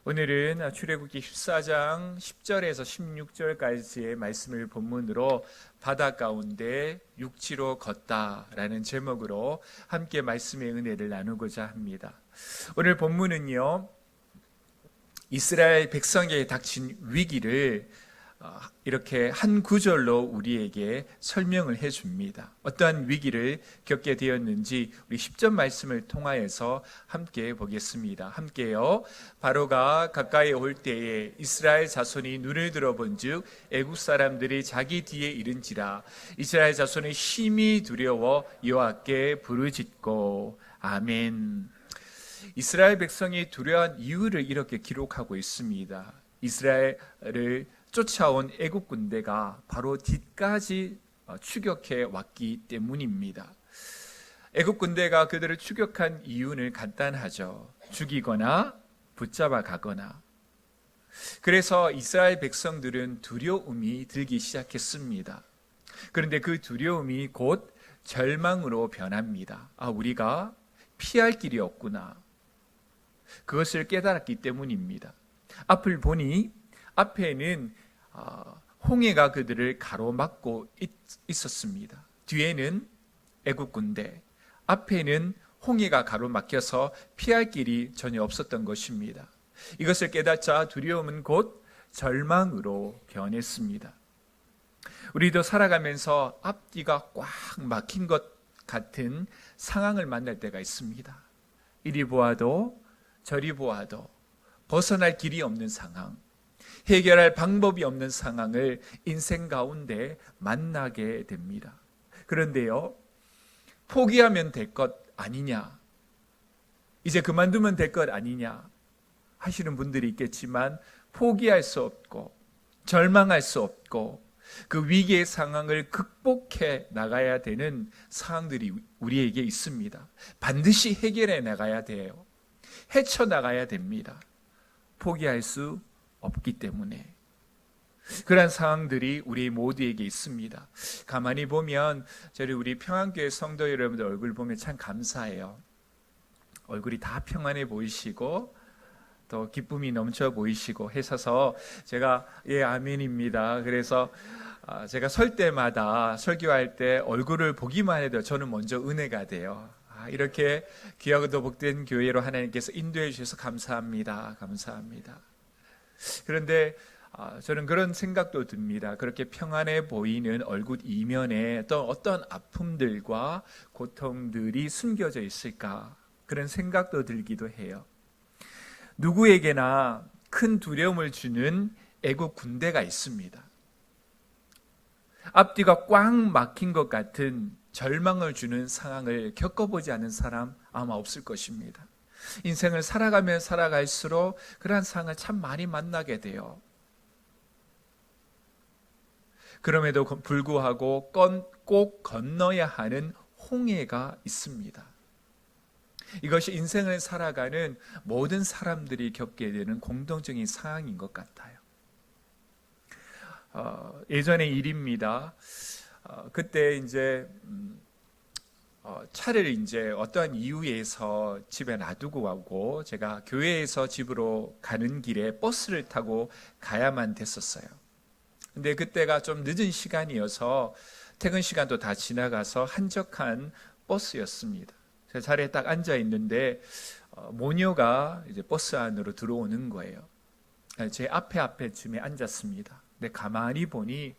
오늘은 출애굽기 14장 10절에서 16절까지의 말씀을 본문으로 바다 가운데 육지로 걷다라는 제목으로 함께 말씀의 은혜를 나누고자 합니다. 오늘 본문은요, 이스라엘 백성에게 닥친 위기를 이렇게 한 구절로 우리에게 설명을 해줍니다. 어떠한 위기를 겪게 되었는지 우리 10절 말씀을 통하여서 함께 보겠습니다. 함께요. 바로가 가까이 올 때에 이스라엘 자손이 눈을 들어본즉 애국 사람들이 자기 뒤에 이른지라. 이스라엘 자손이 심히 두려워 여호와께 부르짖고. 아멘. 이스라엘 백성이 두려워한 이유를 이렇게 기록하고 있습니다. 이스라엘을 쫓아온 애국 군대가 바로 뒤까지 추격해 왔기 때문입니다. 애국 군대가 그들을 추격한 이유는 간단하죠. 죽이거나 붙잡아 가거나. 그래서 이스라엘 백성들은 두려움이 들기 시작했습니다. 그런데 그 두려움이 곧 절망으로 변합니다. 우리가 피할 길이 없구나. 그것을 깨달았기 때문입니다. 앞을 보니 앞에는 홍해가 그들을 가로막고 있었습니다. 뒤에는 애국 군대, 앞에는 홍해가 가로막혀서 피할 길이 전혀 없었던 것입니다. 이것을 깨닫자 두려움은 곧 절망으로 변했습니다. 우리도 살아가면서 앞뒤가 꽉 막힌 것 같은 상황을 만날 때가 있습니다. 이리 보아도 저리 보아도 벗어날 길이 없는 상황, 해결할 방법이 없는 상황을 인생 가운데 만나게 됩니다. 그런데요, 포기하면 될 것 아니냐, 이제 그만두면 될 것 아니냐 하시는 분들이 있겠지만, 포기할 수 없고 절망할 수 없고 그 위기의 상황을 극복해 나가야 되는 상황들이 우리에게 있습니다. 반드시 해결해 나가야 돼요. 헤쳐나가야 됩니다. 포기할 수 없기 때문에. 그런 상황들이 우리 모두에게 있습니다. 가만히 보면 우리 평안교회 성도 여러분들 얼굴 보면 참 감사해요. 얼굴이 다 평안해 보이시고 또 기쁨이 넘쳐 보이시고 해서 제가 아멘입니다. 그래서 제가 설 때마다 설교할 때 얼굴을 보기만 해도 저는 먼저 은혜가 돼요. 이렇게 귀하고도 복된 교회로 하나님께서 인도해 주셔서 감사합니다. 감사합니다. 그런데 저는 그런 생각도 듭니다. 그렇게 평안해 보이는 얼굴 이면에 또 어떤 아픔들과 고통들이 숨겨져 있을까, 그런 생각도 들기도 해요. 누구에게나 큰 두려움을 주는 애국 군대가 있습니다. 앞뒤가 꽉 막힌 것 같은 절망을 주는 상황을 겪어보지 않은 사람 아마 없을 것입니다. 인생을 살아가면 살아갈수록 그러한 상황을 참 많이 만나게 돼요. 그럼에도 불구하고 꼭 건너야 하는 홍해가 있습니다. 이것이 인생을 살아가는 모든 사람들이 겪게 되는 공통적인 상황인 것 같아요. 예전의 일입니다. 그때 이제 차를 이제 어떠한 이유에서 집에 놔두고 가고, 제가 교회에서 집으로 가는 길에 버스를 타고 가야만 됐었어요. 근데 그때가 좀 늦은 시간이어서 퇴근 시간도 다 지나가서 한적한 버스였습니다. 제 자리에 딱 앉아 있는데 모녀가 이제 버스 안으로 들어오는 거예요. 제 앞에쯤에 앉았습니다. 근데 가만히 보니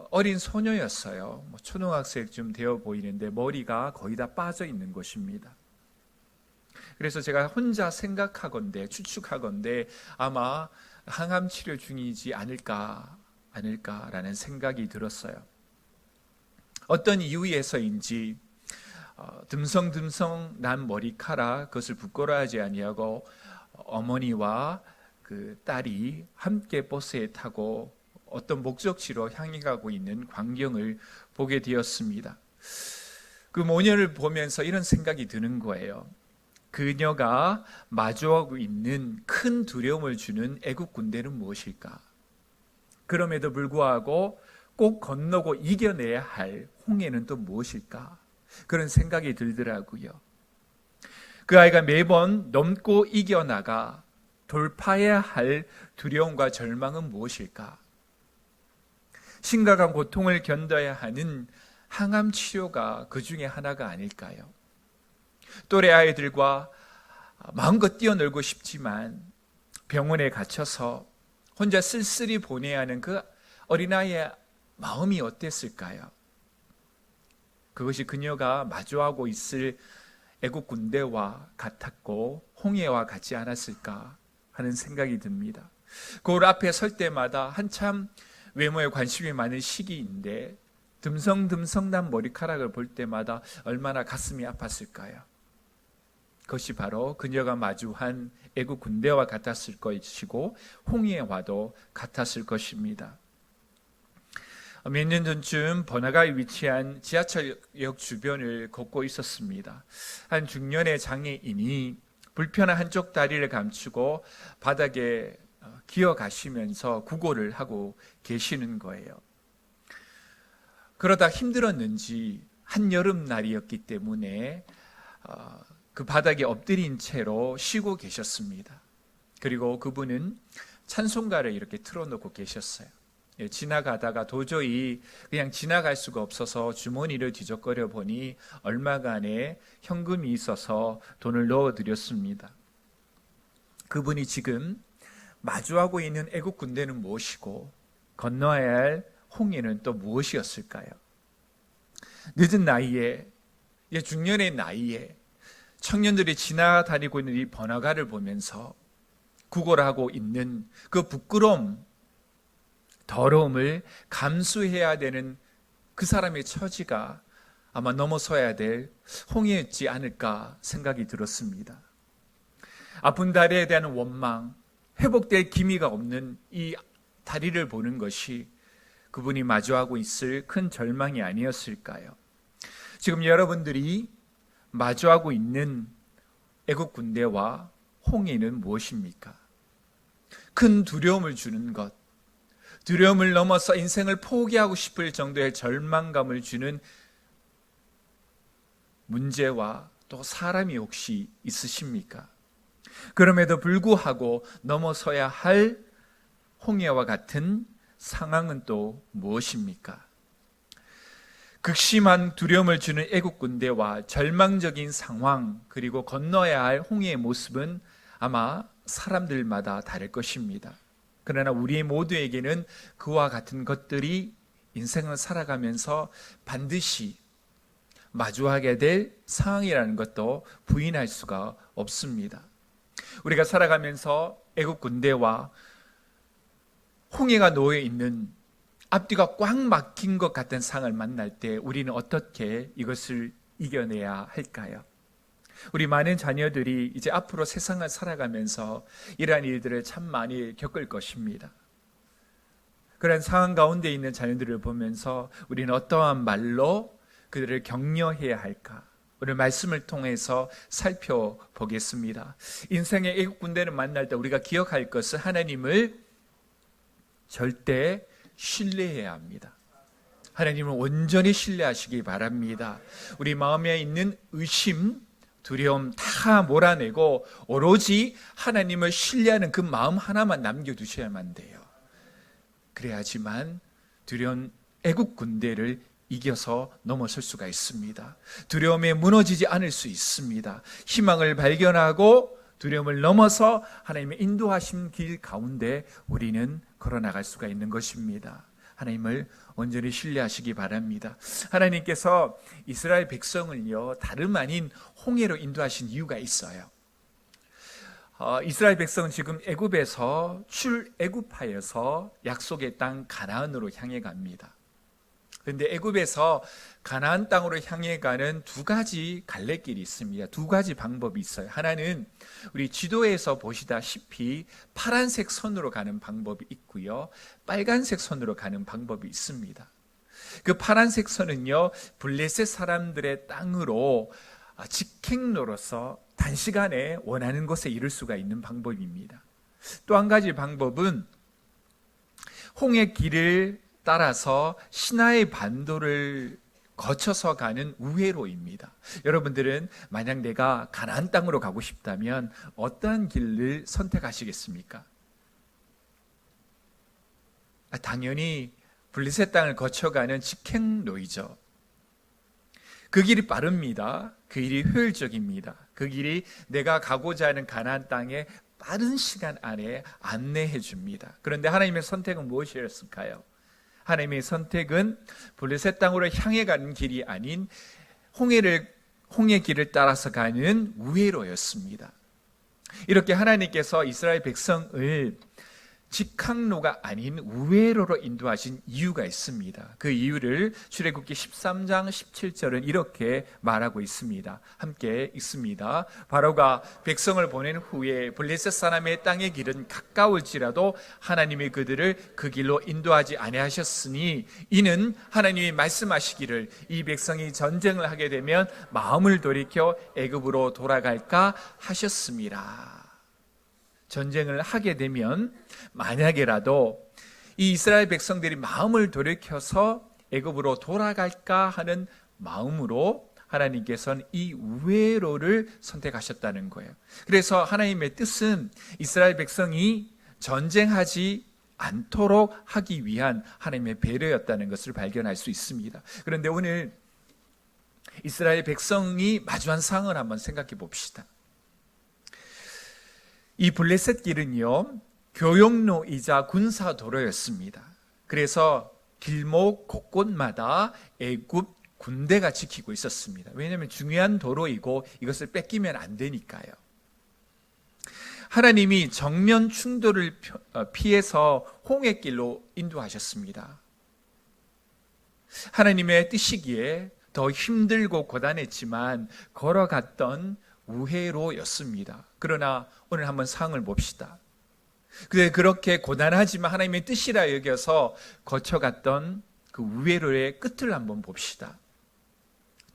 어린 소녀였어요. 초등학생쯤 되어 보이는데 머리가 거의 다 빠져 있는 것입니다. 그래서 제가 혼자 추측하건대 아마 항암 치료 중이지 않을까라는 생각이 들었어요. 어떤 이유에서인지 듬성듬성 난 머리카락, 그것을 부끄러워하지 아니하고 어머니와 그 딸이 함께 버스에 타고 어떤 목적지로 향해 가고 있는 광경을 보게 되었습니다. 그 모녀를 보면서 이런 생각이 드는 거예요. 그녀가 마주하고 있는 큰 두려움을 주는 애국 군대는 무엇일까? 그럼에도 불구하고 꼭 건너고 이겨내야 할 홍해는 또 무엇일까? 그런 생각이 들더라고요. 그 아이가 매번 넘고 이겨나가 돌파해야 할 두려움과 절망은 무엇일까? 심각한 고통을 견뎌야 하는 항암 치료가 그 중에 하나가 아닐까요? 또래 아이들과 마음껏 뛰어놀고 싶지만 병원에 갇혀서 혼자 쓸쓸히 보내야 하는 그 어린아이의 마음이 어땠을까요? 그것이 그녀가 마주하고 있을 애국 군대와 같았고 홍해와 같지 않았을까 하는 생각이 듭니다. 거울 앞에 설 때마다 한참 외모에 관심이 많은 시기인데 듬성듬성난 머리카락을 볼 때마다 얼마나 가슴이 아팠을까요? 그것이 바로 그녀가 마주한 애국 군대와 같았을 것이고 홍해와도 같았을 것입니다. 몇 년 전쯤 번화가에 위치한 지하철역 주변을 걷고 있었습니다. 한 중년의 장애인이 불편한 한쪽 다리를 감추고 바닥에 기어가시면서 구걸을 하고 계시는 거예요. 그러다 힘들었는지 한여름날이었기 때문에 그 바닥에 엎드린 채로 쉬고 계셨습니다. 그리고 그분은 찬송가를 이렇게 틀어놓고 계셨어요. 지나가다가 도저히 그냥 지나갈 수가 없어서 주머니를 뒤적거려 보니 얼마간의 현금이 있어서 돈을 넣어드렸습니다. 그분이 지금 마주하고 있는 애국 군대는 무엇이고 건너야 할 홍해는 또 무엇이었을까요? 늦은 나이에, 중년의 나이에 청년들이 지나다니고 있는 이 번화가를 보면서 구걸하고 있는 그 부끄러움, 더러움을 감수해야 되는 그 사람의 처지가 아마 넘어서야 될 홍해였지 않을까 생각이 들었습니다. 아픈 다리에 대한 원망, 회복될 기미가 없는 이 다리를 보는 것이 그분이 마주하고 있을 큰 절망이 아니었을까요? 지금 여러분들이 마주하고 있는 애국 군대와 홍해는 무엇입니까? 큰 두려움을 주는 것, 두려움을 넘어서 인생을 포기하고 싶을 정도의 절망감을 주는 문제와 또 사람이 혹시 있으십니까? 그럼에도 불구하고 넘어서야 할 홍해와 같은 상황은 또 무엇입니까? 극심한 두려움을 주는 애국 군대와 절망적인 상황, 그리고 건너야 할 홍해의 모습은 아마 사람들마다 다를 것입니다. 그러나 우리 모두에게는 그와 같은 것들이 인생을 살아가면서 반드시 마주하게 될 상황이라는 것도 부인할 수가 없습니다. 우리가 살아가면서 애국 군대와 홍해가 놓여 있는 앞뒤가 꽉 막힌 것 같은 상황을 만날 때 우리는 어떻게 이것을 이겨내야 할까요? 우리 많은 자녀들이 이제 앞으로 세상을 살아가면서 이러한 일들을 참 많이 겪을 것입니다. 그런 상황 가운데 있는 자녀들을 보면서 우리는 어떠한 말로 그들을 격려해야 할까? 오늘 말씀을 통해서 살펴보겠습니다. 인생의 애국 군대를 만날 때 우리가 기억할 것은 하나님을 절대 신뢰해야 합니다. 하나님을 온전히 신뢰하시기 바랍니다. 우리 마음에 있는 의심, 두려움 다 몰아내고 오로지 하나님을 신뢰하는 그 마음 하나만 남겨두셔야만 돼요. 그래야지만 두려운 애국 군대를 이겨서 넘어설 수가 있습니다. 두려움에 무너지지 않을 수 있습니다. 희망을 발견하고 두려움을 넘어서 하나님의 인도하신 길 가운데 우리는 걸어나갈 수가 있는 것입니다. 하나님을 온전히 신뢰하시기 바랍니다. 하나님께서 이스라엘 백성을요, 다름 아닌 홍해로 인도하신 이유가 있어요. 이스라엘 백성은 지금 애굽에서 출애굽하여서 약속의 땅 가나안으로 향해 갑니다. 그런데 애굽에서 가나안 땅으로 향해 가는 두 가지 갈래길이 있습니다. 두 가지 방법이 있어요. 하나는 우리 지도에서 보시다시피 파란색 선으로 가는 방법이 있고요, 빨간색 선으로 가는 방법이 있습니다. 그 파란색 선은요, 블레셋 사람들의 땅으로 직행로로서 단시간에 원하는 곳에 이를 수가 있는 방법입니다. 또 한 가지 방법은 홍해 길을 따라서 시나이 반도를 거쳐서 가는 우회로입니다. 여러분들은 만약 내가 가나안 땅으로 가고 싶다면 어떠한 길을 선택하시겠습니까? 당연히 블레셋 땅을 거쳐가는 직행로이죠. 그 길이 빠릅니다. 그 길이 효율적입니다. 그 길이 내가 가고자 하는 가나안 땅에 빠른 시간 안에 안내해 줍니다. 그런데 하나님의 선택은 무엇이었을까요? 하나님의 선택은 블레셋 땅으로 향해 가는 길이 아닌 홍해 길을 따라서 가는 우회로였습니다. 이렇게 하나님께서 이스라엘 백성을 직항로가 아닌 우회로로 인도하신 이유가 있습니다. 그 이유를 출애굽기 13장 17절은 이렇게 말하고 있습니다. 함께 읽습니다. 바로가 백성을 보낸 후에 블레셋 사람의 땅의 길은 가까울지라도 하나님이 그들을 그 길로 인도하지 아니하셨으니 이는 하나님이 말씀하시기를 이 백성이 전쟁을 하게 되면 마음을 돌이켜 애굽으로 돌아갈까 하셨습니다. 전쟁을 하게 되면 만약에라도 이 이스라엘 백성들이 마음을 돌이켜서 애굽으로 돌아갈까 하는 마음으로 하나님께서는 이 우회로를 선택하셨다는 거예요. 그래서 하나님의 뜻은 이스라엘 백성이 전쟁하지 않도록 하기 위한 하나님의 배려였다는 것을 발견할 수 있습니다. 그런데 오늘 이스라엘 백성이 마주한 상황을 한번 생각해 봅시다. 이 블레셋 길은요, 교역로이자 군사도로였습니다. 그래서 길목 곳곳마다 애굽 군대가 지키고 있었습니다. 왜냐하면 중요한 도로이고 이것을 뺏기면 안 되니까요. 하나님이 정면 충돌을 피해서 홍해길로 인도하셨습니다. 하나님의 뜻이기에 더 힘들고 고단했지만 걸어갔던 우회로였습니다. 그러나 오늘 한번 상황을 봅시다. 그렇게 고단하지만 하나님의 뜻이라 여겨서 거쳐갔던 그 우회로의 끝을 한번 봅시다.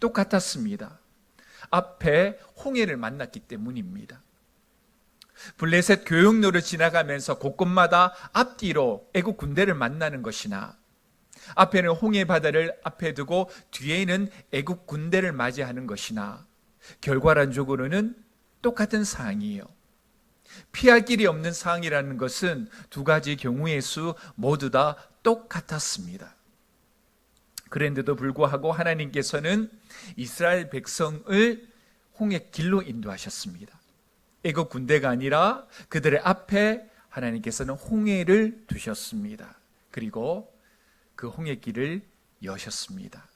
똑같았습니다. 앞에 홍해를 만났기 때문입니다. 블레셋 교역로를 지나가면서 곳곳마다 앞뒤로 애국 군대를 만나는 것이나 앞에는 홍해 바다를 앞에 두고 뒤에는 애국 군대를 맞이하는 것이나 결과론적으로는 똑같은 상황이에요. 피할 길이 없는 상황이라는 것은 두 가지 경우의 수 모두 다 똑같았습니다. 그런데도 불구하고 하나님께서는 이스라엘 백성을 홍해 길로 인도하셨습니다. 애국 군대가 아니라 그들의 앞에 하나님께서는 홍해를 두셨습니다. 그리고 그 홍해 길을 여셨습니다.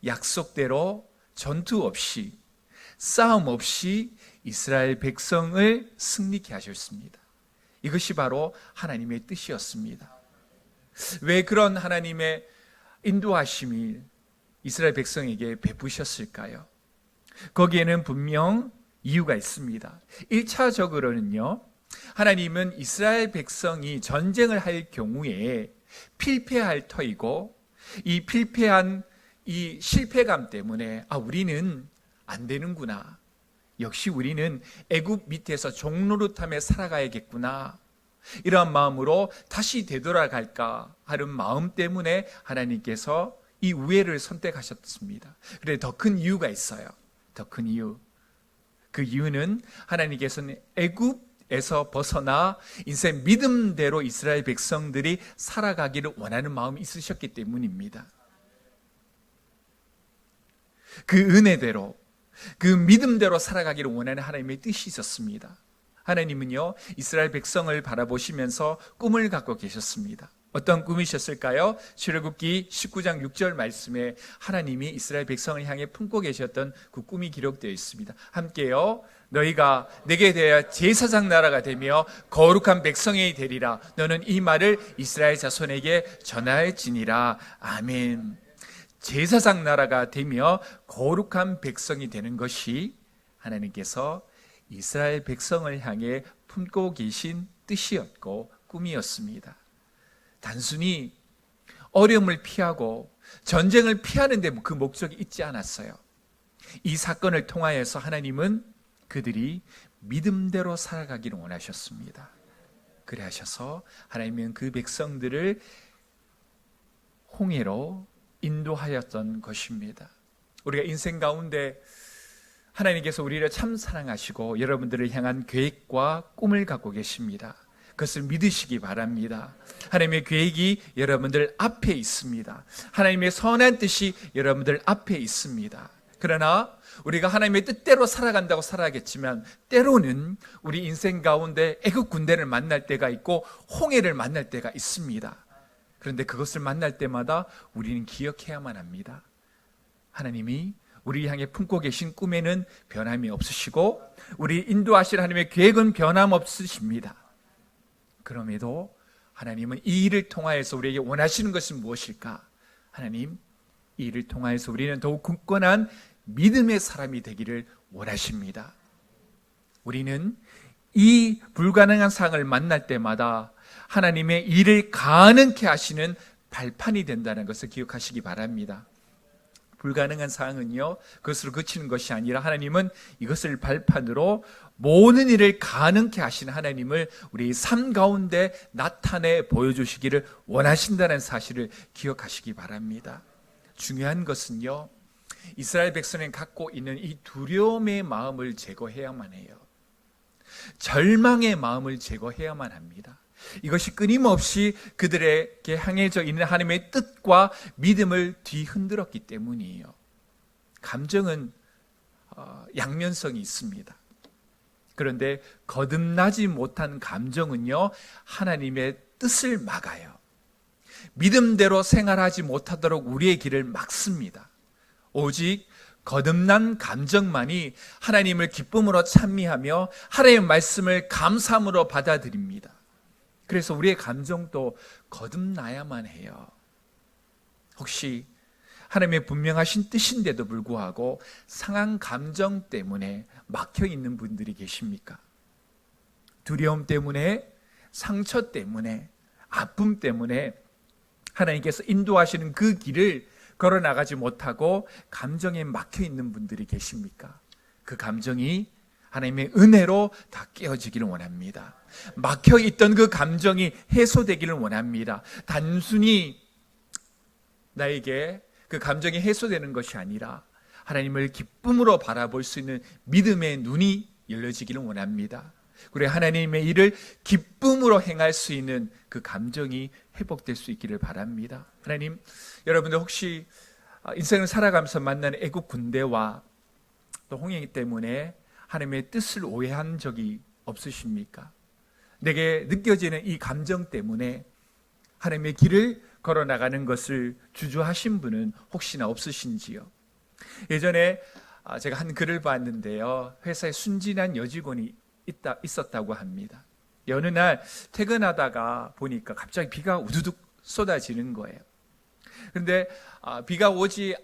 약속대로 전투 없이 싸움 없이 이스라엘 백성을 승리케 하셨습니다. 이것이 바로 하나님의 뜻이었습니다. 왜 그런 하나님의 인도하심이 이스라엘 백성에게 베푸셨을까요? 거기에는 분명 이유가 있습니다. 1차적으로는요, 하나님은 이스라엘 백성이 전쟁을 할 경우에 필패할 터이고 이 필패한 이 실패감 때문에 우리는 안 되는구나. 역시 우리는 애굽 밑에서 종노릇하며 살아가야겠구나. 이러한 마음으로 다시 되돌아갈까 하는 마음 때문에 하나님께서 이 우회를 선택하셨습니다. 그런데 더 큰 이유가 있어요. 더 큰 이유. 그 이유는 하나님께서는 애굽에서 벗어나 인생 믿음대로 이스라엘 백성들이 살아가기를 원하는 마음이 있으셨기 때문입니다. 그 은혜대로 그 믿음대로 살아가기를 원하는 하나님의 뜻이 있었습니다. 하나님은요, 이스라엘 백성을 바라보시면서 꿈을 갖고 계셨습니다. 어떤 꿈이셨을까요? 출애굽기 19장 6절 말씀에 하나님이 이스라엘 백성을 향해 품고 계셨던 그 꿈이 기록되어 있습니다. 함께요. 너희가 내게 대하여 제사장 나라가 되며 거룩한 백성이 되리라. 너는 이 말을 이스라엘 자손에게 전할지니라. 아멘. 제사장 나라가 되며 거룩한 백성이 되는 것이 하나님께서 이스라엘 백성을 향해 품고 계신 뜻이었고 꿈이었습니다. 단순히 어려움을 피하고 전쟁을 피하는 데 그 목적이 있지 않았어요. 이 사건을 통하여서 하나님은 그들이 믿음대로 살아가기를 원하셨습니다. 그래 하셔서 하나님은 그 백성들을 홍해로 인도하였던 것입니다. 우리가 인생 가운데 하나님께서 우리를 참 사랑하시고 여러분들을 향한 계획과 꿈을 갖고 계십니다. 그것을 믿으시기 바랍니다. 하나님의 계획이 여러분들 앞에 있습니다. 하나님의 선한 뜻이 여러분들 앞에 있습니다. 그러나 우리가 하나님의 뜻대로 살아간다고 살아야겠지만 때로는 우리 인생 가운데 애국 군대를 만날 때가 있고 홍해를 만날 때가 있습니다. 그런데 그것을 만날 때마다 우리는 기억해야만 합니다. 하나님이 우리 향해 품고 계신 꿈에는 변함이 없으시고 우리 인도하실 하나님의 계획은 변함없으십니다. 그럼에도 하나님은 이 일을 통하여서 우리에게 원하시는 것은 무엇일까? 하나님, 이 일을 통하여서 우리는 더욱 굳건한 믿음의 사람이 되기를 원하십니다. 우리는 이 불가능한 상황을 만날 때마다 하나님의 일을 가능케 하시는 발판이 된다는 것을 기억하시기 바랍니다. 불가능한 상황은요, 그것으로 그치는 것이 아니라 하나님은 이것을 발판으로 모든 일을 가능케 하시는 하나님을 우리 삶 가운데 나타내 보여주시기를 원하신다는 사실을 기억하시기 바랍니다. 중요한 것은요, 이스라엘 백성이 갖고 있는 이 두려움의 마음을 제거해야만 해요. 절망의 마음을 제거해야만 합니다. 이것이 끊임없이 그들에게 향해져 있는 하나님의 뜻과 믿음을 뒤흔들었기 때문이에요. 감정은 양면성이 있습니다. 그런데 거듭나지 못한 감정은요, 하나님의 뜻을 막아요. 믿음대로 생활하지 못하도록 우리의 길을 막습니다. 오직 거듭난 감정만이 하나님을 기쁨으로 찬미하며 하나님의 말씀을 감사함으로 받아들입니다. 그래서 우리의 감정도 거듭나야만 해요. 혹시 하나님의 분명하신 뜻인데도 불구하고 상한 감정 때문에 막혀 있는 분들이 계십니까? 두려움 때문에, 상처 때문에, 아픔 때문에 하나님께서 인도하시는 그 길을 걸어나가지 못하고 감정에 막혀 있는 분들이 계십니까? 그 감정이 하나님의 은혜로 다 깨어지기를 원합니다. 막혀있던 그 감정이 해소되기를 원합니다. 단순히 나에게 그 감정이 해소되는 것이 아니라 하나님을 기쁨으로 바라볼 수 있는 믿음의 눈이 열려지기를 원합니다. 그리고 하나님의 일을 기쁨으로 행할 수 있는 그 감정이 회복될 수 있기를 바랍니다. 하나님, 여러분들 혹시 인생을 살아가면서 만나는 애국 군대와 또 홍해 때문에 하나님의 뜻을 오해한 적이 없으십니까? 내게 느껴지는 이 감정 때문에 하나님의 길을 걸어나가는 것을 주저하신 분은 혹시나 없으신지요? 예전에 제가 한 글을 봤는데요, 회사에 순진한 여직원이 있었다고 합니다. 어느 날 퇴근하다가 보니까 갑자기 비가 우두둑 쏟아지는 거예요. 그런데 비가 오지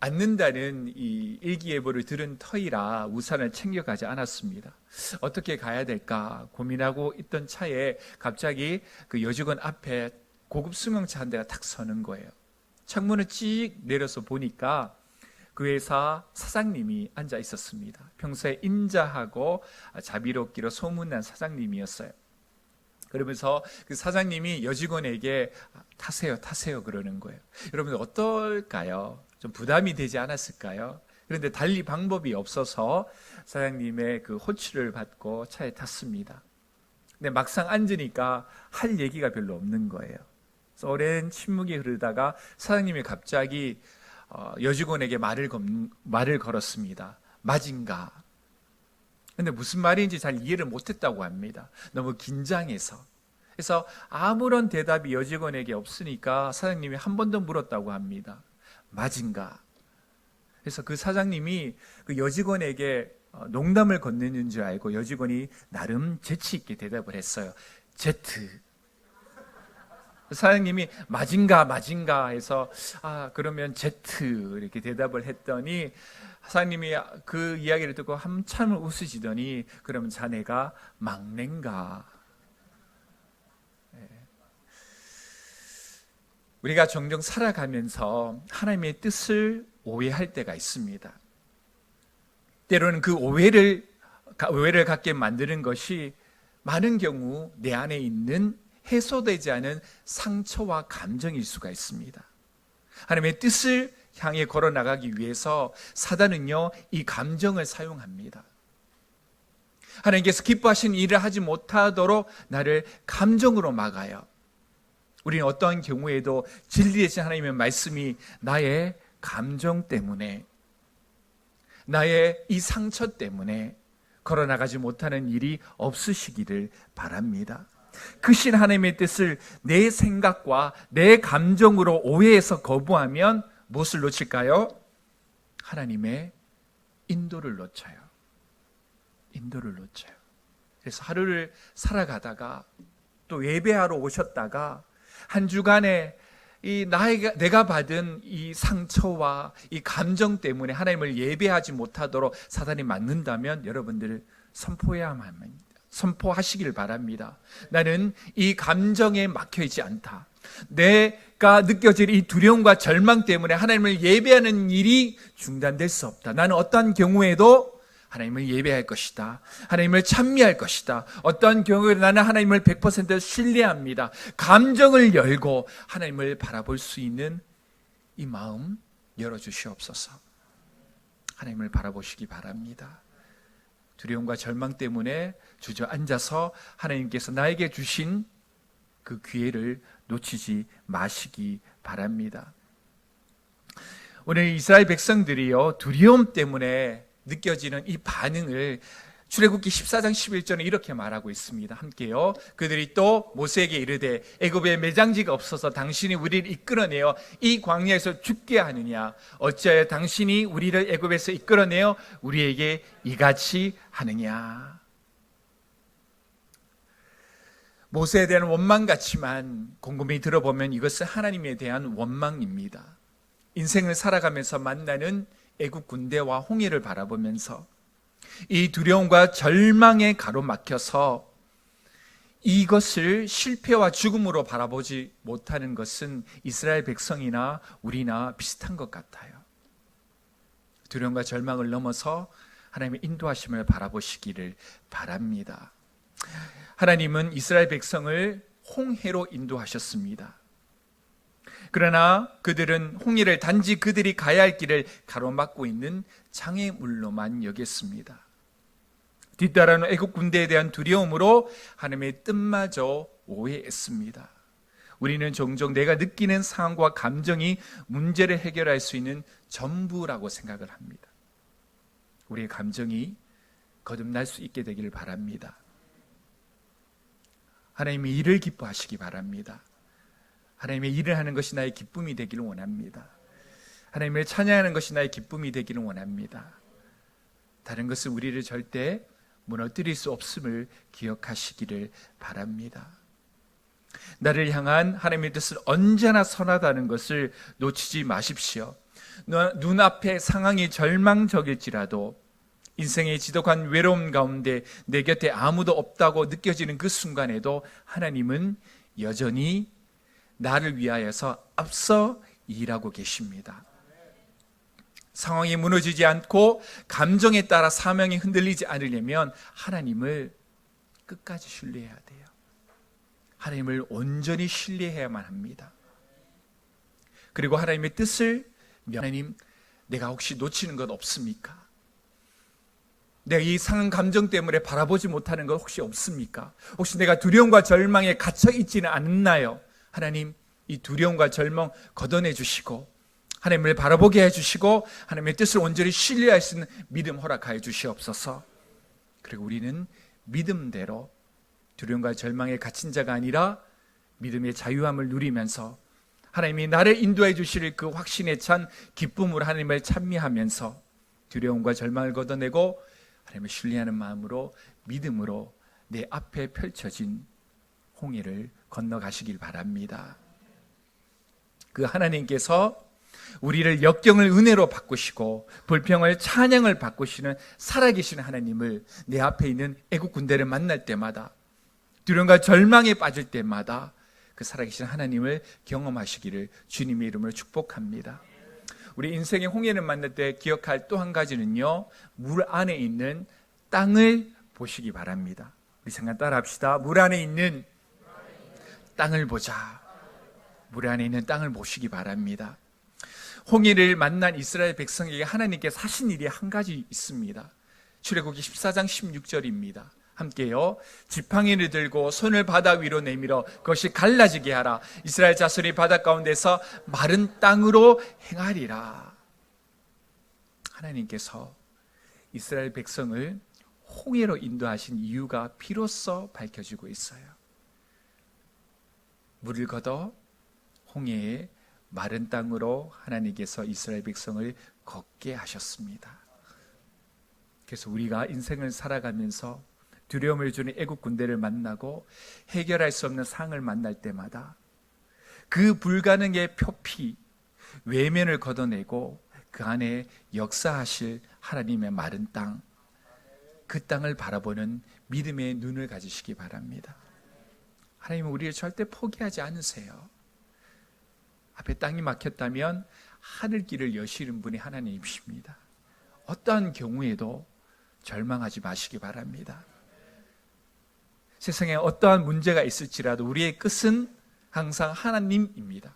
않는다는 이 일기예보를 들은 터이라 우산을 챙겨가지 않았습니다. 어떻게 가야 될까 고민하고 있던 차에 갑자기 그 여직원 앞에 고급 승용차 한 대가 탁 서는 거예요. 창문을 찍 내려서 보니까 그 회사 사장님이 앉아 있었습니다. 평소에 인자하고 자비롭기로 소문난 사장님이었어요. 그러면서 그 사장님이 여직원에게 타세요 그러는 거예요. 여러분 어떨까요? 좀 부담이 되지 않았을까요? 그런데 달리 방법이 없어서 사장님의 그 호출을 받고 차에 탔습니다. 근데 막상 앉으니까 할 얘기가 별로 없는 거예요. 그래서 오랜 침묵이 흐르다가 사장님이 갑자기 여직원에게 말을 걸었습니다. 맞은가? 근데 무슨 말인지 잘 이해를 못했다고 합니다. 너무 긴장해서. 그래서 아무런 대답이 여직원에게 없으니까 사장님이 한 번 더 물었다고 합니다. 맞은가? 그래서 그 사장님이 그 여직원에게 농담을 건네는 줄 알고 여직원이 나름 재치 있게 대답을 했어요. 제트. 사장님이 맞은가 해서 그러면 제트 이렇게 대답을 했더니 사장님이 그 이야기를 듣고 한참을 웃으시더니 그러면 자네가 막낸가? 우리가 종종 살아가면서 하나님의 뜻을 오해할 때가 있습니다. 때로는 그 오해를 갖게 만드는 것이 많은 경우 내 안에 있는 해소되지 않은 상처와 감정일 수가 있습니다. 하나님의 뜻을 향해 걸어 나가기 위해서 사단은요, 이 감정을 사용합니다. 하나님께서 기뻐하시는 일을 하지 못하도록 나를 감정으로 막아요. 우리는 어떠한 경우에도 진리의 하나님의 말씀이 나의 감정 때문에, 나의 이 상처 때문에 걸어나가지 못하는 일이 없으시기를 바랍니다. 크신 하나님의 뜻을 내 생각과 내 감정으로 오해해서 거부하면 무엇을 놓칠까요? 하나님의 인도를 놓쳐요. 인도를 놓쳐요. 그래서 하루를 살아가다가 또 예배하러 오셨다가 한 주간에 내가 받은 이 상처와 이 감정 때문에 하나님을 예배하지 못하도록 사단이 막는다면 여러분들 선포하시길 바랍니다. 나는 이 감정에 막혀있지 않다. 내가 느껴질 이 두려움과 절망 때문에 하나님을 예배하는 일이 중단될 수 없다. 나는 어떠한 경우에도 하나님을 예배할 것이다. 하나님을 찬미할 것이다. 어떠한 경우에도 나는 하나님을 100% 신뢰합니다. 감정을 열고 하나님을 바라볼 수 있는 이 마음 열어주시옵소서. 하나님을 바라보시기 바랍니다. 두려움과 절망 때문에 주저앉아서 하나님께서 나에게 주신 그 기회를 놓치지 마시기 바랍니다. 오늘 이스라엘 백성들이요, 두려움 때문에 느껴지는 이 반응을 출애굽기 14장 11절에 이렇게 말하고 있습니다. 함께요. 그들이 또 모세에게 이르되 애굽에 매장지가 없어서 당신이 우리를 이끌어내어 이 광야에서 죽게 하느냐? 어찌하여 당신이 우리를 애굽에서 이끌어내어 우리에게 이같이 하느냐? 모세에 대한 원망 같지만 곰곰이 들어보면 이것은 하나님에 대한 원망입니다. 인생을 살아가면서 만나는 애국 군대와 홍해를 바라보면서 이 두려움과 절망에 가로막혀서 이것을 실패와 죽음으로 바라보지 못하는 것은 이스라엘 백성이나 우리나 비슷한 것 같아요. 두려움과 절망을 넘어서 하나님의 인도하심을 바라보시기를 바랍니다. 하나님은 이스라엘 백성을 홍해로 인도하셨습니다. 그러나 그들은 홍해를 단지 그들이 가야 할 길을 가로막고 있는 장애물로만 여겼습니다. 뒤따르는 애국 군대에 대한 두려움으로 하나님의 뜻마저 오해했습니다. 우리는 종종 내가 느끼는 상황과 감정이 문제를 해결할 수 있는 전부라고 생각을 합니다. 우리의 감정이 거듭날 수 있게 되기를 바랍니다. 하나님의 일을 기뻐하시기 바랍니다. 하나님의 일을 하는 것이 나의 기쁨이 되기를 원합니다. 하나님을 찬양하는 것이 나의 기쁨이 되기를 원합니다. 다른 것은 우리를 절대 무너뜨릴 수 없음을 기억하시기를 바랍니다. 나를 향한 하나님의 뜻을 언제나 선하다는 것을 놓치지 마십시오. 눈앞의 상황이 절망적일지라도 인생의 지독한 외로움 가운데 내 곁에 아무도 없다고 느껴지는 그 순간에도 하나님은 여전히 나를 위하여서 앞서 일하고 계십니다. 상황이 무너지지 않고 감정에 따라 사명이 흔들리지 않으려면 하나님을 끝까지 신뢰해야 돼요. 하나님을 온전히 신뢰해야만 합니다. 그리고 하나님의 뜻을, 하나님, 내가 혹시 놓치는 것 없습니까? 내가 이 상한 감정 때문에 바라보지 못하는 것 혹시 없습니까? 혹시 내가 두려움과 절망에 갇혀 있지는 않나요? 하나님, 이 두려움과 절망 걷어내 주시고 하나님을 바라보게 해주시고 하나님의 뜻을 온전히 신뢰할 수 있는 믿음 허락하여 주시옵소서. 그리고 우리는 믿음대로 두려움과 절망에 갇힌 자가 아니라 믿음의 자유함을 누리면서 하나님이 나를 인도해 주실 그 확신에 찬 기쁨으로 하나님을 찬미하면서 두려움과 절망을 걷어내고 하나님을 신뢰하는 마음으로 믿음으로 내 앞에 펼쳐진 홍해를 건너가시길 바랍니다. 그 하나님께서 우리를 역경을 은혜로 바꾸시고 불평을 찬양을 바꾸시는 살아계신 하나님을 내 앞에 있는 애국 군대를 만날 때마다 두려움과 절망에 빠질 때마다 그 살아계신 하나님을 경험하시기를 주님의 이름으로 축복합니다. 우리 인생의 홍해를 만날 때 기억할 또 한 가지는요, 물 안에 있는 땅을 보시기 바랍니다. 우리 잠깐 따라 합시다. 물 안에 있는 땅을 보자. 물 안에 있는 땅을 보시기 바랍니다. 홍해를 만난 이스라엘 백성에게 하나님께서 하신 일이 한 가지 있습니다. 출애굽기 14장 16절입니다. 함께요. 지팡이를 들고 손을 바다 위로 내밀어 그것이 갈라지게 하라. 이스라엘 자손이 바다 가운데서 마른 땅으로 행하리라. 하나님께서 이스라엘 백성을 홍해로 인도하신 이유가 비로소 밝혀지고 있어요. 물을 걷어 홍해의 마른 땅으로 하나님께서 이스라엘 백성을 걷게 하셨습니다. 그래서 우리가 인생을 살아가면서 두려움을 주는 애국 군대를 만나고 해결할 수 없는 상을 만날 때마다 그 불가능의 표피, 외면을 걷어내고 그 안에 역사하실 하나님의 마른 땅, 그 땅을 바라보는 믿음의 눈을 가지시기 바랍니다. 하나님은 우리를 절대 포기하지 않으세요. 앞에 땅이 막혔다면 하늘길을 여시는 분이 하나님이십니다. 어떠한 경우에도 절망하지 마시기 바랍니다. 세상에 어떠한 문제가 있을지라도 우리의 끝은 항상 하나님입니다.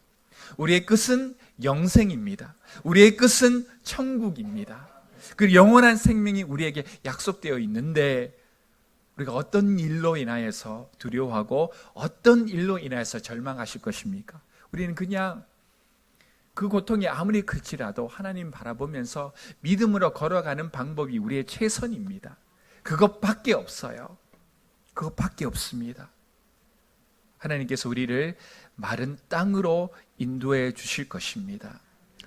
우리의 끝은 영생입니다. 우리의 끝은 천국입니다. 그 영원한 생명이 우리에게 약속되어 있는데 우리가 어떤 일로 인하여서 두려워하고 어떤 일로 인하여서 절망하실 것입니까? 우리는 그냥 그 고통이 아무리 클지라도 하나님 바라보면서 믿음으로 걸어가는 방법이 우리의 최선입니다. 그것밖에 없어요. 그것밖에 없습니다. 하나님께서 우리를 마른 땅으로 인도해 주실 것입니다.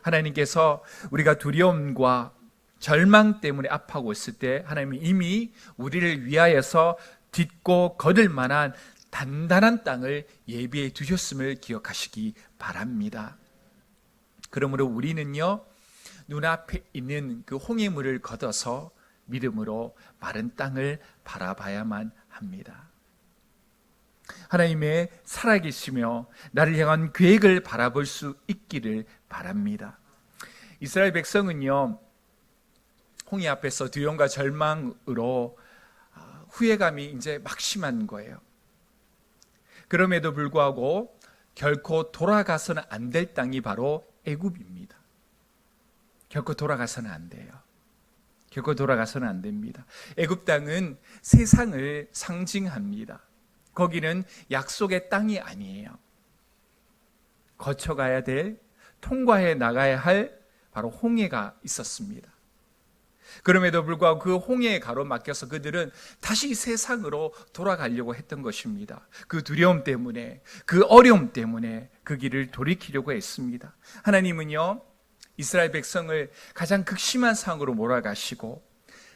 하나님께서 우리가 두려움과 절망 때문에 아파하고 있을 때 하나님이 이미 우리를 위하여서 딛고 거둘 만한 단단한 땅을 예비해 두셨음을 기억하시기 바랍니다. 그러므로 우리는요, 눈앞에 있는 그 홍해물을 걷어서 믿음으로 마른 땅을 바라봐야만 합니다. 하나님의 살아계시며 나를 향한 계획을 바라볼 수 있기를 바랍니다. 이스라엘 백성은요, 홍해 앞에서 두려움과 절망으로 후회감이 이제 막심한 거예요. 그럼에도 불구하고 결코 돌아가서는 안 될 땅이 바로 애굽입니다. 결코 돌아가서는 안 돼요. 결코 돌아가서는 안 됩니다. 애굽 땅은 세상을 상징합니다. 거기는 약속의 땅이 아니에요. 거쳐가야 될, 통과해 나가야 할 바로 홍해가 있었습니다. 그럼에도 불구하고 그 홍해에 가로막혀서 그들은 다시 세상으로 돌아가려고 했던 것입니다. 그 두려움 때문에, 그 어려움 때문에 그 길을 돌이키려고 했습니다. 하나님은요, 이스라엘 백성을 가장 극심한 상황으로 몰아가시고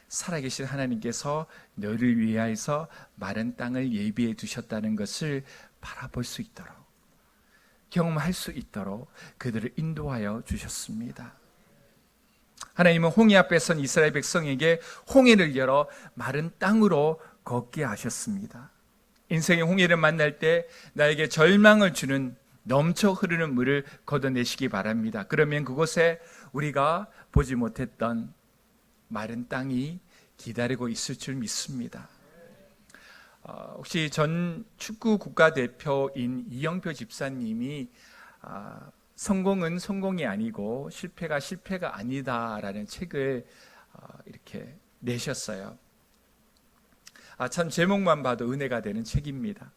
살아계신 하나님께서 너를 위하여서 마른 땅을 예비해 두셨다는 것을 바라볼 수 있도록, 경험할 수 있도록 그들을 인도하여 주셨습니다. 하나님은 홍해 앞에 선 이스라엘 백성에게 홍해를 열어 마른 땅으로 걷게 하셨습니다. 인생의 홍해를 만날 때 나에게 절망을 주는 넘쳐 흐르는 물을 걷어내시기 바랍니다. 그러면 그곳에 우리가 보지 못했던 마른 땅이 기다리고 있을 줄 믿습니다. 혹시 전 축구 국가대표인 이영표 집사님이 성공은 성공이 아니고 실패가 실패가 아니다라는 책을 이렇게 내셨어요. 참 제목만 봐도 은혜가 되는 책입니다.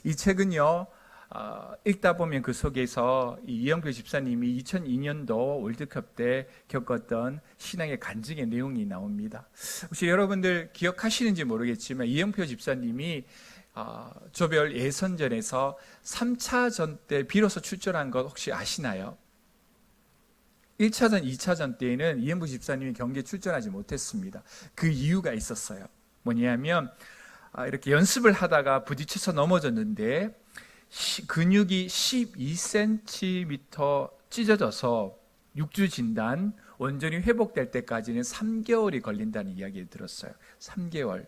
이 책은요, 읽다 보면 그 속에서 이영표 집사님이 2002년도 월드컵 때 겪었던 신앙의 간증의 내용이 나옵니다. 혹시 여러분들 기억하시는지 모르겠지만 이영표 집사님이 조별 예선전에서 3차전 때 비로소 출전한 것 혹시 아시나요? 1차전, 2차전 때에는 이영표 집사님이 경기에 출전하지 못했습니다. 그 이유가 있었어요. 뭐냐면 이렇게 연습을 하다가 부딪혀서 넘어졌는데 근육이 12cm 찢어져서 6주 진단, 온전히 회복될 때까지는 3개월이 걸린다는 이야기를 들었어요. 3개월.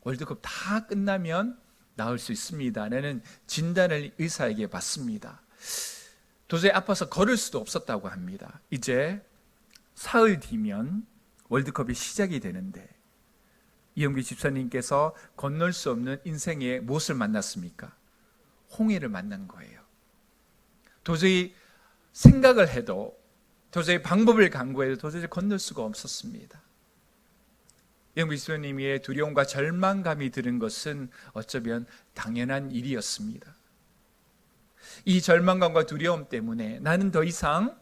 월드컵 다 끝나면 나을 수 있습니다. 라는 진단을 의사에게 받습니다. 도저히 아파서 걸을 수도 없었다고 합니다. 이제 사흘 뒤면 월드컵이 시작이 되는데 이영규 집사님께서 건널 수 없는 인생의 무엇을 만났습니까? 홍해를 만난 거예요. 도저히 생각을 해도 도저히 방법을 강구해도 도저히 건널 수가 없었습니다. 이영표 집사님의 두려움과 절망감이 드는 것은 어쩌면 당연한 일이었습니다. 이 절망감과 두려움 때문에 나는 더 이상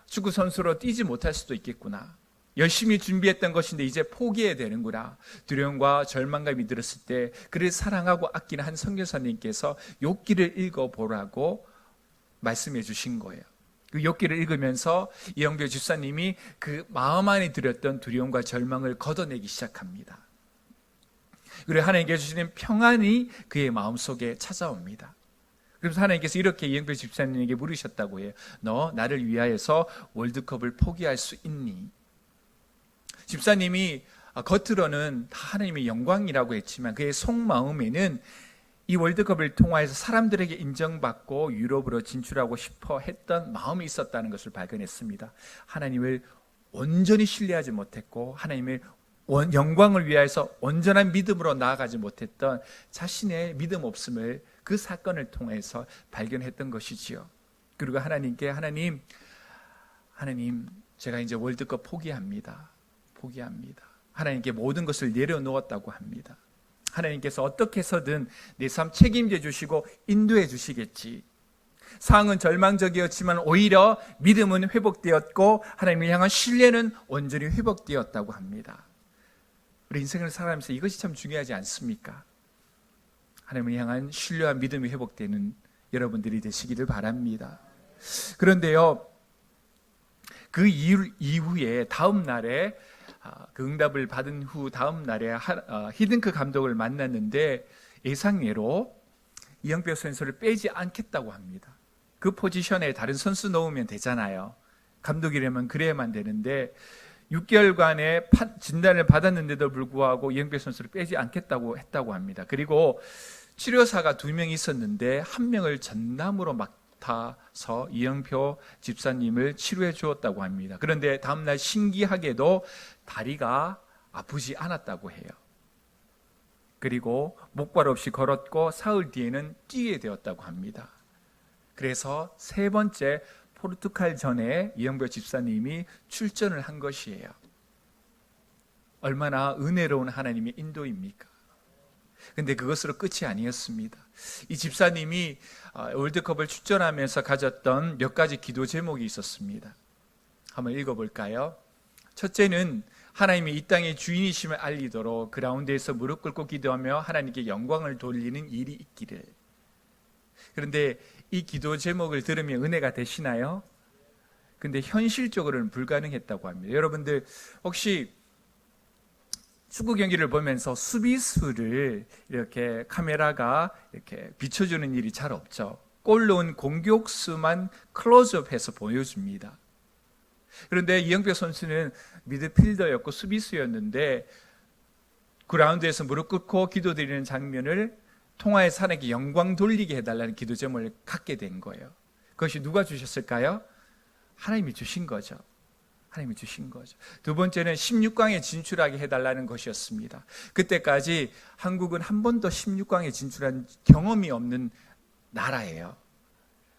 축구 선수로 뛰지 못할 수도 있겠구나. 열심히 준비했던 것인데 이제 포기해야 되는구나. 두려움과 절망감이 들었을 때 그를 사랑하고 아끼는 한 선교사님께서 욥기를 읽어보라고 말씀해 주신 거예요. 그 욥기를 읽으면서 이영표 집사님이 그 마음 안에 들었던 두려움과 절망을 걷어내기 시작합니다. 그리고 하나님께서 주시는 평안이 그의 마음속에 찾아옵니다. 그래서 하나님께서 이렇게 이영표 집사님에게 물으셨다고 해요. 너 나를 위하여서 월드컵을 포기할 수 있니? 집사님이 겉으로는 다 하나님의 영광이라고 했지만 그의 속마음에는 이 월드컵을 통하여서 사람들에게 인정받고 유럽으로 진출하고 싶어 했던 마음이 있었다는 것을 발견했습니다. 하나님을 온전히 신뢰하지 못했고 하나님의 영광을 위하여서 온전한 믿음으로 나아가지 못했던 자신의 믿음 없음을 그 사건을 통해서 발견했던 것이지요. 그리고 하나님께 하나님 제가 이제 월드컵 포기합니다. 하나님께 모든 것을 내려놓았다고 합니다. 하나님께서 어떻게 해서든 내 삶 책임져 주시고 인도해 주시겠지. 상황은 절망적이었지만 오히려 믿음은 회복되었고 하나님을 향한 신뢰는 온전히 회복되었다고 합니다. 우리 인생을 살아가면서 이것이 참 중요하지 않습니까? 하나님을 향한 신뢰와 믿음이 회복되는 여러분들이 되시기를 바랍니다. 그런데요, 그 이후에 다음 날에 그 응답을 받은 후 다음 날에 히딩크 감독을 만났는데 예상외로 이영표 선수를 빼지 않겠다고 합니다. 그 포지션에 다른 선수 넣으면 되잖아요. 감독이라면 그래야만 되는데 6개월간의 진단을 받았는데도 불구하고 이영표 선수를 빼지 않겠다고 했다고 합니다. 그리고 치료사가 2명이 있었는데 1명을 전남으로 맡아서 이영표 집사님을 치료해 주었다고 합니다. 그런데 다음날 신기하게도 다리가 아프지 않았다고 해요. 그리고 목발 없이 걸었고 사흘 뒤에는 뛰게 되었다고 합니다. 그래서 3번째 포르투갈전에 이영표 집사님이 출전을 한 것이에요. 얼마나 은혜로운 하나님의 인도입니까? 근데 그것으로 끝이 아니었습니다. 이 집사님이 월드컵을 출전하면서 가졌던 몇 가지 기도 제목이 있었습니다. 한번 읽어볼까요? 첫째는 하나님이 이 땅의 주인이심을 알리도록 그라운드에서 무릎 꿇고 기도하며 하나님께 영광을 돌리는 일이 있기를. 그런데 이 기도 제목을 들으면 은혜가 되시나요? 근데 현실적으로는 불가능했다고 합니다. 여러분들 혹시 축구 경기를 보면서 수비수를 이렇게 카메라가 이렇게 비춰주는 일이 잘 없죠. 골 넣은 공격수만 클로즈업해서 보여줍니다. 그런데 이영표 선수는 미드필더였고 수비수였는데 그라운드에서 무릎 꿇고 기도드리는 장면을 통화에서 하나님께 영광 돌리게 해달라는 기도 제목을 갖게 된 거예요. 그것이 누가 주셨을까요? 하나님이 주신 거죠. 하나님이 주신 거죠. 두 번째는 16강에 진출하게 해달라는 것이었습니다. 그때까지 한국은 한 번도 16강에 진출한 경험이 없는 나라예요.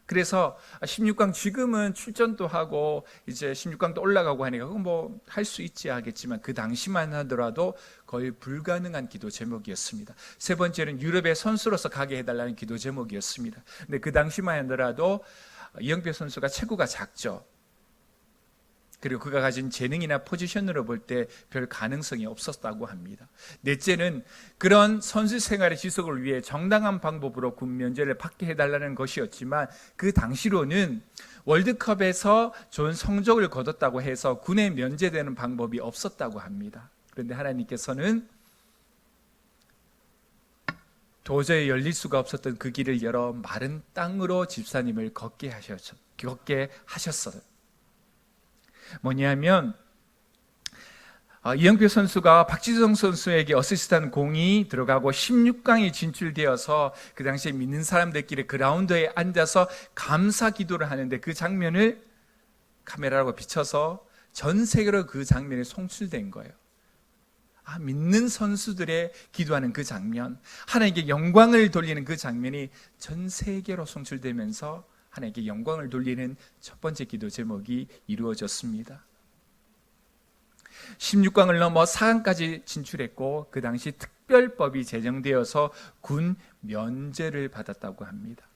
그래서 16강 지금은 출전도 하고 이제 16강도 올라가고 하니까 그건 뭐 할 수 있지 하겠지만 그 당시만 하더라도 거의 불가능한 기도 제목이었습니다. 세 번째는 유럽의 선수로서 가게 해달라는 기도 제목이었습니다. 근데 그 당시만 하더라도 이영표 선수가 체구가 작죠. 그리고 그가 가진 재능이나 포지션으로 볼 때 별 가능성이 없었다고 합니다. 넷째는 그런 선수 생활의 지속을 위해 정당한 방법으로 군 면제를 받게 해달라는 것이었지만 그 당시로는 월드컵에서 좋은 성적을 거뒀다고 해서 군에 면제되는 방법이 없었다고 합니다. 그런데 하나님께서는 도저히 열릴 수가 없었던 그 길을 열어 마른 땅으로 집사님을 걷게 하셨어요. 뭐냐면 이영표 선수가 박지성 선수에게 어시스트한 공이 들어가고 16강에 진출되어서 그 당시에 믿는 사람들끼리 그라운드에 앉아서 감사 기도를 하는데 그 장면을 카메라로 비춰서 전 세계로 그 장면이 송출된 거예요. 믿는 선수들의 기도하는 그 장면, 하나님께 영광을 돌리는 그 장면이 전 세계로 송출되면서 하나님께 영광을 돌리는 첫 번째 기도 제목이 이루어졌습니다. 16강을 넘어 4강까지 진출했고 그 당시 특별법이 제정되어서 군 면제를 받았다고 합니다.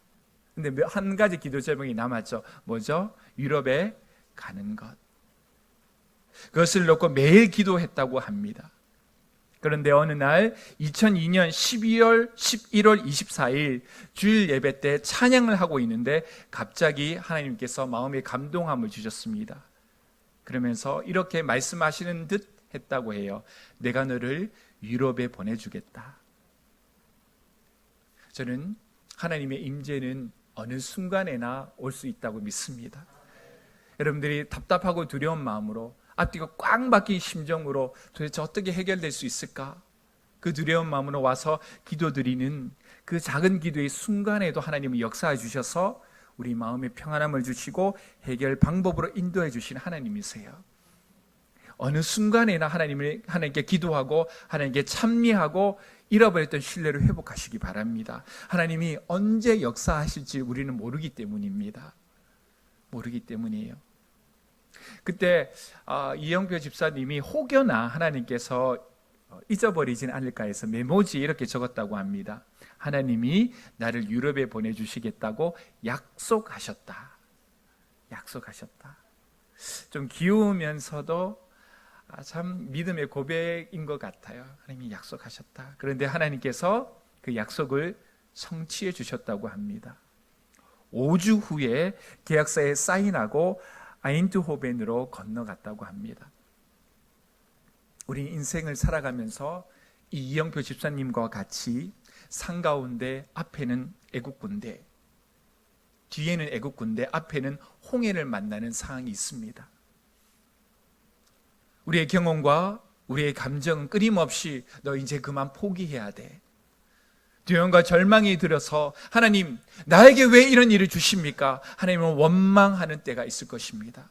근데 한 가지 기도 제목이 남았죠. 뭐죠? 유럽에 가는 것. 그것을 놓고 매일 기도했다고 합니다. 그런데 어느 날 2002년 11월 24일 주일 예배 때 찬양을 하고 있는데 갑자기 하나님께서 마음에 감동함을 주셨습니다. 그러면서 이렇게 말씀하시는 듯 했다고 해요. 내가 너를 유럽에 보내주겠다. 저는 하나님의 임재는 어느 순간에나 올 수 있다고 믿습니다. 여러분들이 답답하고 두려운 마음으로 앞뒤가 꽉 막힌 심정으로 도대체 어떻게 해결될 수 있을까? 그 두려운 마음으로 와서 기도드리는 그 작은 기도의 순간에도 하나님은 역사해 주셔서 우리 마음에 평안함을 주시고 해결 방법으로 인도해 주시는 하나님이세요. 어느 순간에나 하나님께 기도하고 하나님께 찬미하고 잃어버렸던 신뢰를 회복하시기 바랍니다. 하나님이 언제 역사하실지 우리는 모르기 때문입니다. 모르기 때문이에요. 그때 이영표 집사님이 혹여나 하나님께서 잊어버리진 않을까 해서 메모지에 이렇게 적었다고 합니다. 하나님이 나를 유럽에 보내주시겠다고 약속하셨다. 약속하셨다. 좀 귀여우면서도 참 믿음의 고백인 것 같아요. 하나님이 약속하셨다. 그런데 하나님께서 그 약속을 성취해 주셨다고 합니다. 5주 후에 계약서에 사인하고 아인트호벤으로 건너갔다고 합니다. 우리 인생을 살아가면서 이영표 집사님과 같이 산 가운데 앞에는 애국군대, 뒤에는 애국군대, 앞에는 홍해를 만나는 상황이 있습니다. 우리의 경험과 우리의 감정은 끊임없이 너 이제 그만 포기해야 돼. 두려움과 절망이 들어서 하나님 나에게 왜 이런 일을 주십니까? 하나님은 원망하는 때가 있을 것입니다.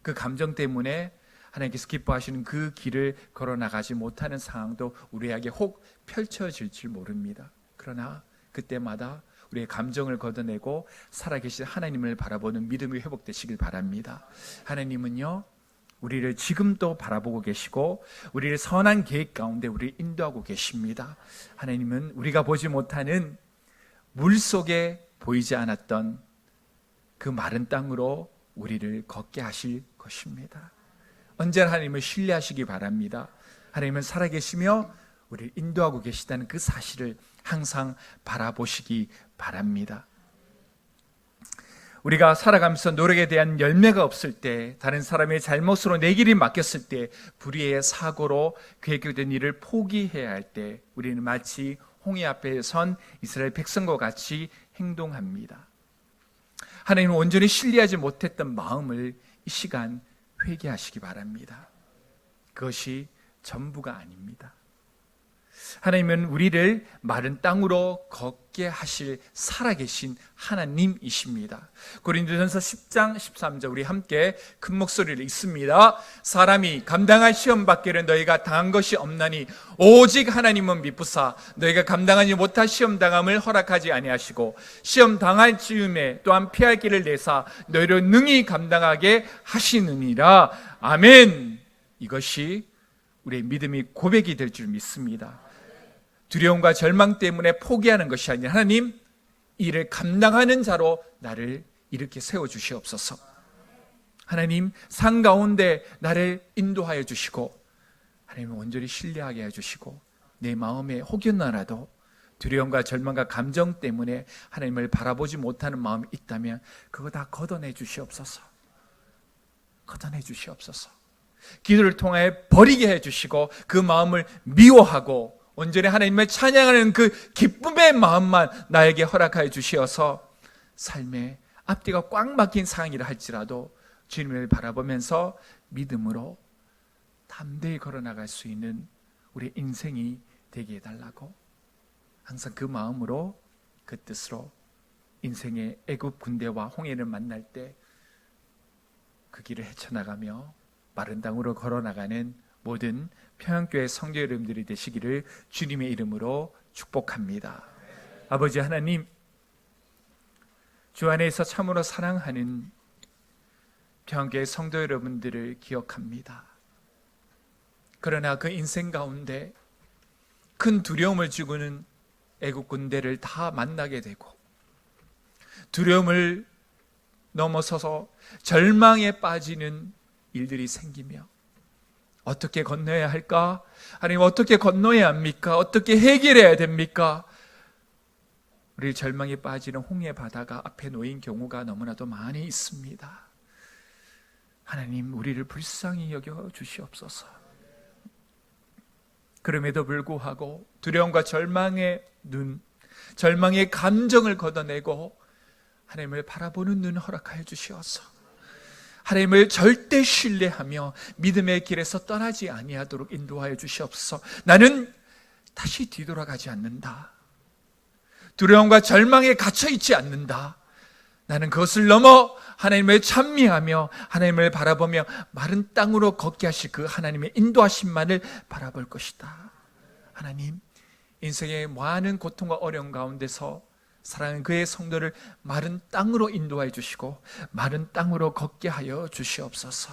그 감정 때문에 하나님께서 기뻐하시는 그 길을 걸어나가지 못하는 상황도 우리에게 혹 펼쳐질지 모릅니다. 그러나 그때마다 우리의 감정을 걷어내고 살아계신 하나님을 바라보는 믿음이 회복되시길 바랍니다. 하나님은요 우리를 지금도 바라보고 계시고 우리를 선한 계획 가운데 우리를 인도하고 계십니다. 하나님은 우리가 보지 못하는 물속에 보이지 않았던 그 마른 땅으로 우리를 걷게 하실 것입니다. 언제나 하나님을 신뢰하시기 바랍니다. 하나님은 살아계시며 우리를 인도하고 계시다는 그 사실을 항상 바라보시기 바랍니다. 우리가 살아가면서 노력에 대한 열매가 없을 때, 다른 사람의 잘못으로 내 길이 막혔을 때, 불의의 사고로 계획된 일을 포기해야 할 때 우리는 마치 홍해 앞에 선 이스라엘 백성과 같이 행동합니다. 하나님은 온전히 신뢰하지 못했던 마음을 이 시간 회개하시기 바랍니다. 그것이 전부가 아닙니다. 하나님은 우리를 마른 땅으로 걷게 하실 살아계신 하나님이십니다. 고린도전서 10장 13절 우리 함께 큰 목소리를 읽습니다. 사람이 감당할 시험 밖에는 너희가 당한 것이 없나니 오직 하나님은 미쁘사 너희가 감당하지 못할 시험 당함을 허락하지 아니하시고 시험 당할 즈음에 또한 피할 길을 내사 너희를 능히 감당하게 하시느니라. 아멘. 이것이 우리의 믿음이 고백이 될 줄 믿습니다. 두려움과 절망 때문에 포기하는 것이 아니라 하나님 이를 감당하는 자로 나를 이렇게 세워주시옵소서. 하나님 산 가운데 나를 인도하여 주시고 하나님을 온전히 신뢰하게 해주시고 내 마음에 혹여나라도 두려움과 절망과 감정 때문에 하나님을 바라보지 못하는 마음이 있다면 그거 다 걷어내 주시옵소서. 걷어내 주시옵소서. 기도를 통해 버리게 해주시고 그 마음을 미워하고 온전히 하나님을 찬양하는 그 기쁨의 마음만 나에게 허락하여 주시어서 삶의 앞뒤가 꽉 막힌 상황이라 할지라도 주님을 바라보면서 믿음으로 담대히 걸어나갈 수 있는 우리 인생이 되게 해달라고 항상 그 마음으로 그 뜻으로 인생의 애굽 군대와 홍해를 만날 때 그 길을 헤쳐나가며 마른 땅으로 걸어나가는 모든 평양교회 성도 여러분들이 되시기를 주님의 이름으로 축복합니다. 아버지 하나님, 주 안에서 참으로 사랑하는 평교회 성도 여러분들을 기억합니다. 그러나 그 인생 가운데 큰 두려움을 주고는 애국 군대를 다 만나게 되고 두려움을 넘어서서 절망에 빠지는 일들이 생기며 어떻게 건너야 할까? 하나님 어떻게 건너야 합니까? 어떻게 해결해야 됩니까? 우리 절망에 빠지는 홍해 바다가 앞에 놓인 경우가 너무나도 많이 있습니다. 하나님 우리를 불쌍히 여겨 주시옵소서. 그럼에도 불구하고 두려움과 절망의 눈, 절망의 감정을 걷어내고 하나님을 바라보는 눈 허락하여 주시옵소서. 하나님을 절대 신뢰하며 믿음의 길에서 떠나지 아니하도록 인도하여 주시옵소서. 나는 다시 뒤돌아가지 않는다. 두려움과 절망에 갇혀있지 않는다. 나는 그것을 넘어 하나님을 찬미하며 하나님을 바라보며 마른 땅으로 걷게 하실 그 하나님의 인도하심만을 바라볼 것이다. 하나님, 인생의 많은 고통과 어려움 가운데서 사랑하는 그의 성도를 마른 땅으로 인도하여 주시고 마른 땅으로 걷게 하여 주시옵소서.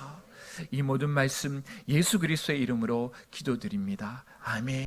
이 모든 말씀 예수 그리스도의 이름으로 기도드립니다. 아멘.